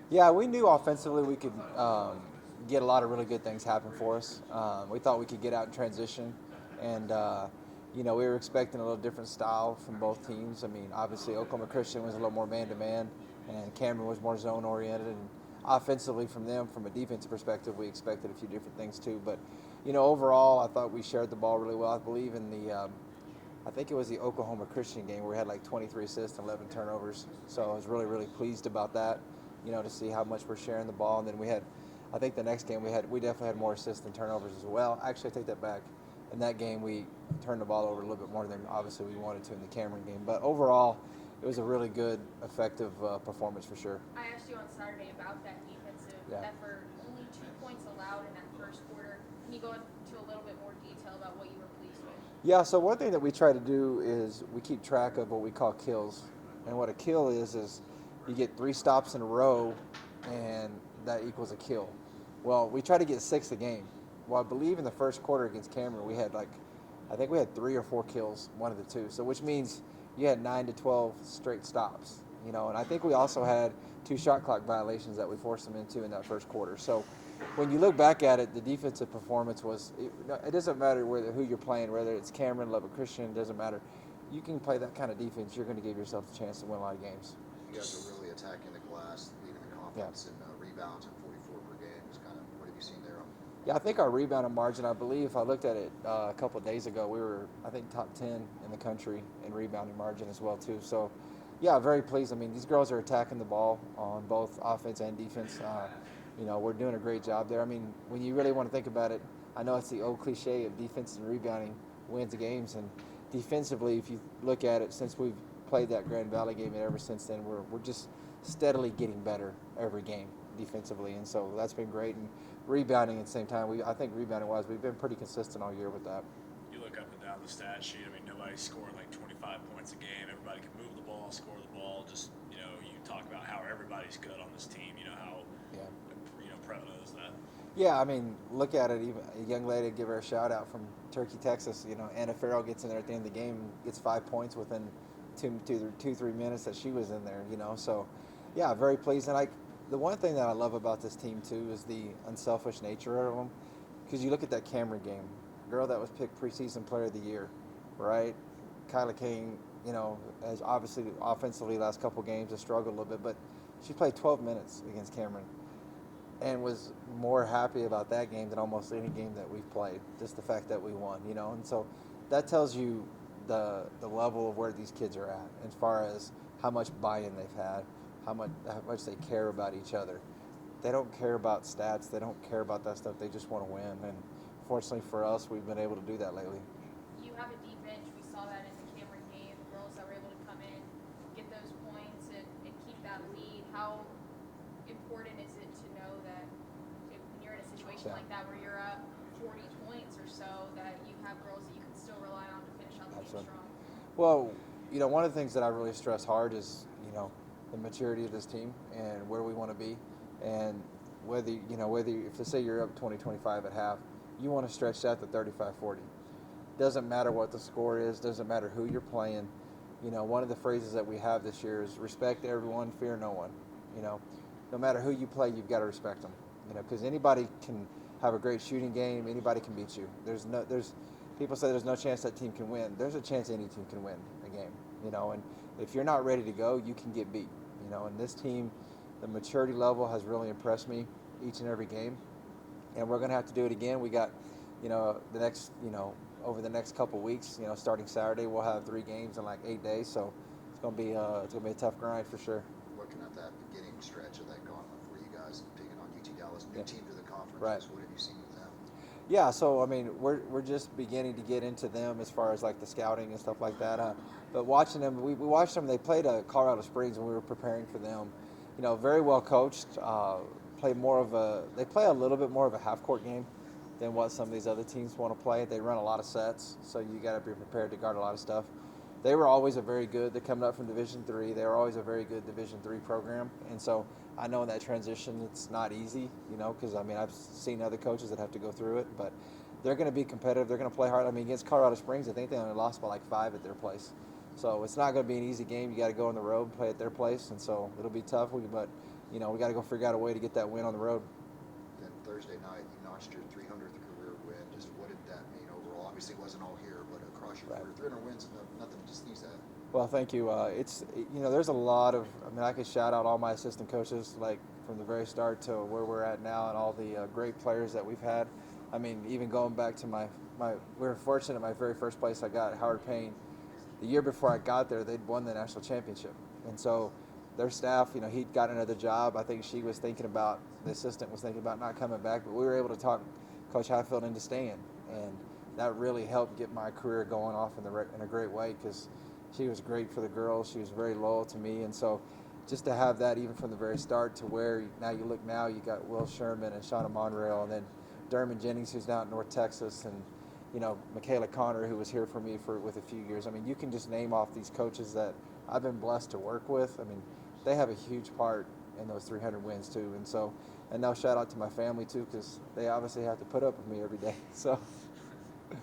Yeah, we knew offensively we could get a lot of really good things happen for us. We thought we could get out in transition, and we were expecting a little different style from both teams. I mean, obviously Oklahoma Christian was a little more man-to-man, and Cameron was more zone-oriented. And offensively, from them, from a defensive perspective, we expected a few different things too. But overall, I thought we shared the ball really well. I believe in I think it was the Oklahoma Christian game where we had like 23 assists and 11 turnovers. So I was really, really pleased about that, to see how much we're sharing the ball. And then I think the next game we definitely had more assists and turnovers as well. Actually, I take that back. In that game, we turned the ball over a little bit more than obviously we wanted to in the Cameron game. But overall, it was a really good, effective performance for sure. I asked you on Saturday about that defensive Yeah. effort. Only 2 points allowed in that first quarter. Can you go into a little bit more detail about what you were pleased with? Yeah, so one thing that we try to do is we keep track of what we call kills. And what a kill is you get 3 stops in a row and that equals a kill. Well, we try to get 6 a game. Well, I believe in the first quarter against Cameron, I think we had 3 or 4 kills, one of the two. So, which means you had 9 to 12 straight stops, and I think we also had 2 shot clock violations that we forced them into in that first quarter. So, when you look back at it, the defensive performance it doesn't matter who you're playing, whether it's Cameron, Lubbock Christian, it doesn't matter. You can play that kind of defense, you're going to give yourself a chance to win a lot of games. You guys are really attacking the glass, leading the Yeah. conference in rebounds at 44 per game. Just kind of what have you seen there? Yeah, I think our rebounding margin, I believe, if I looked at it a couple of days ago, we were, I think, top 10 in the country in rebounding margin as well, too. So, yeah, very pleased. I mean, these girls are attacking the ball on both offense and defense. We're doing a great job there. I mean, when you really want to think about it, I know it's the old cliche of defense and rebounding wins the games. And defensively, if you look at it, since we've played that Grand Valley game and ever since then, we're just steadily getting better every game defensively. And so that's been great. And rebounding at the same time, I think rebounding wise, we've been pretty consistent all year with that. You look up and down the stat sheet. I mean, nobody's scoring like 25 points a game. Everybody can move the ball, score the ball. Just you talk about how everybody's good on this team. How Yeah. Pro knows that. Yeah, I mean, look at it. Even a young lady, give her a shout out from Turkey, Texas. Anna Farrell gets in there at the end of the game, gets 5 points within 3 minutes that she was in there. So yeah, very pleased. And the one thing that I love about this team too is the unselfish nature of them. Because you look at that Cameron game, girl that was picked preseason player of the year, right? Kyla Kane, has obviously offensively last couple games has struggled a little bit, but she played 12 minutes against Cameron and was more happy about that game than almost any game that we've played. Just the fact that we won, and so that tells you the level of where these kids are at as far as how much buy-in they've had, how much they care about each other. They don't care about stats. They don't care about that stuff. They just want to win. And fortunately for us, we've been able to do that lately. You have a deep bench. We saw that in the Cameron game. The girls that were able to come in, get those points, and keep that lead. How important is it to know that when you're in a situation like that where you're up 40 points or so, that you have girls that you can still rely on to finish out the game strong? Well, one of the things that I really stress hard is, the maturity of this team and where we want to be. And if they say you're up 20-25 at half, you want to stretch that to 35-40. Doesn't matter what the score is, doesn't matter who you're playing. One of the phrases that we have this year is respect everyone, fear no one. No matter who you play, you've got to respect them. Because anybody can have a great shooting game, anybody can beat you. People say there's no chance that team can win. There's a chance any team can win a game. And if you're not ready to go, you can get beat. And this team, the maturity level has really impressed me each and every game. And we're going to have to do it again. We got, over the next couple weeks, starting Saturday, we'll have 3 games in like 8 days. So it's going to be a tough grind for sure. Looking at that beginning stretch of that gauntlet for you guys, taking on UT Dallas, new team to the conference. Right. What have you seen with them? Yeah, so I mean, we're just beginning to get into them as far as like the scouting and stuff like that. But watching them, we watched them. They played Colorado Springs, and we were preparing for them. Very well coached. They play a little bit more of a half court game than what some of these other teams want to play. They run a lot of sets, so you got to be prepared to guard a lot of stuff. They were always they're coming up from Division III. They were always a very good Division III program, and so I know in that transition it's not easy, because I've seen other coaches that have to go through it, but they're going to be competitive. They're going to play hard. Against Colorado Springs, I think they only lost by like 5 at their place, so it's not going to be an easy game. You got to go on the road and play at their place, and so it'll be tough. But we got to go figure out a way to get that win on the road. Then Thursday night, you notched your 300th career win. Just what did that mean overall? Obviously, it wasn't all here, but across your Right. career, 300 wins is nothing to sneeze at. Well, thank you. There's a lot of, I could shout out all my assistant coaches, like from the very start to where we're at now, and all the great players that we've had. I mean, even going back to we were fortunate, my very first place I got, Howard Payne, the year before I got there, they'd won the national championship. And so their staff, he'd got another job. I think the assistant was thinking about not coming back, but we were able to talk Coach Highfield into staying. And that really helped get my career going off in a great way, because she was great for the girls. She was very loyal to me. And so just to have that even from the very start to where now you got Will Sherman and Shauna Monreal, and then Dermot Jennings, who's down in North Texas, and Michaela Connor, who was here for me with a few years. I mean, you can just name off these coaches that I've been blessed to work with. I mean, they have a huge part in those 300 wins too. And now shout out to my family too, because they obviously have to put up with me every day. So